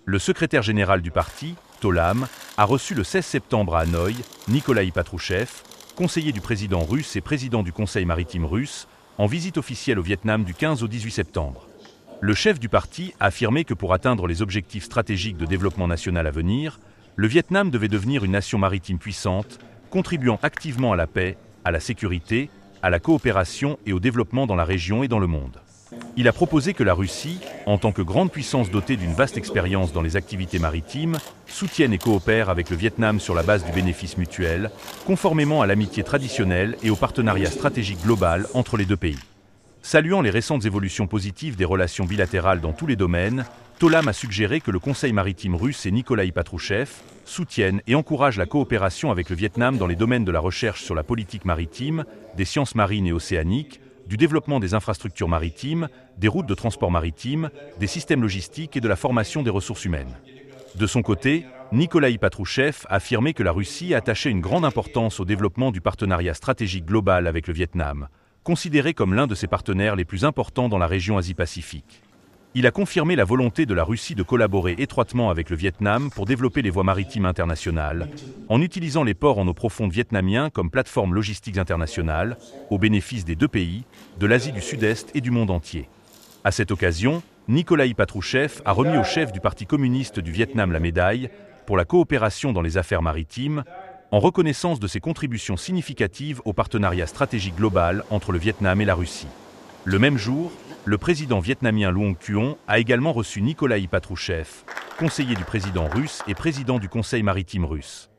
Le secrétaire général du parti, Tolam, a reçu le 16 septembre à Hanoï Nikolaï Patrouchev, conseiller du président russe et président du Conseil maritime russe, en visite officielle au Vietnam du 15 au 18 septembre. Le chef du parti a affirmé que pour atteindre les objectifs stratégiques de développement national à venir, le Vietnam devait devenir une nation maritime puissante, contribuant activement à la paix, à la sécurité, à la coopération et au développement dans la région et dans le monde. Il a proposé que la Russie, en tant que grande puissance dotée d'une vaste expérience dans les activités maritimes, soutienne et coopère avec le Vietnam sur la base du bénéfice mutuel, conformément à l'amitié traditionnelle et au partenariat stratégique global entre les deux pays. Saluant les récentes évolutions positives des relations bilatérales dans tous les domaines, Tolam a suggéré que le Conseil maritime russe et Nikolaï Patrouchev soutiennent et encouragent la coopération avec le Vietnam dans les domaines de la recherche sur la politique maritime, des sciences marines et océaniques, du développement des infrastructures maritimes, des routes de transport maritime, des systèmes logistiques et de la formation des ressources humaines. De son côté, Nikolaï Patrouchev a affirmé que la Russie attachait une grande importance au développement du partenariat stratégique global avec le Vietnam, considéré comme l'un de ses partenaires les plus importants dans la région Asie-Pacifique. Il a confirmé la volonté de la Russie de collaborer étroitement avec le Vietnam pour développer les voies maritimes internationales, en utilisant les ports en eau profonde vietnamiens comme plateforme logistique internationale, au bénéfice des deux pays, de l'Asie du Sud-Est et du monde entier. À cette occasion, Nikolaï Patrouchev a remis au chef du Parti communiste du Vietnam la médaille pour la coopération dans les affaires maritimes, en reconnaissance de ses contributions significatives au partenariat stratégique global entre le Vietnam et la Russie. Le même jour, le président vietnamien Luong Quon a également reçu Nikolaï Patrouchev, conseiller du président russe et président du Conseil maritime russe.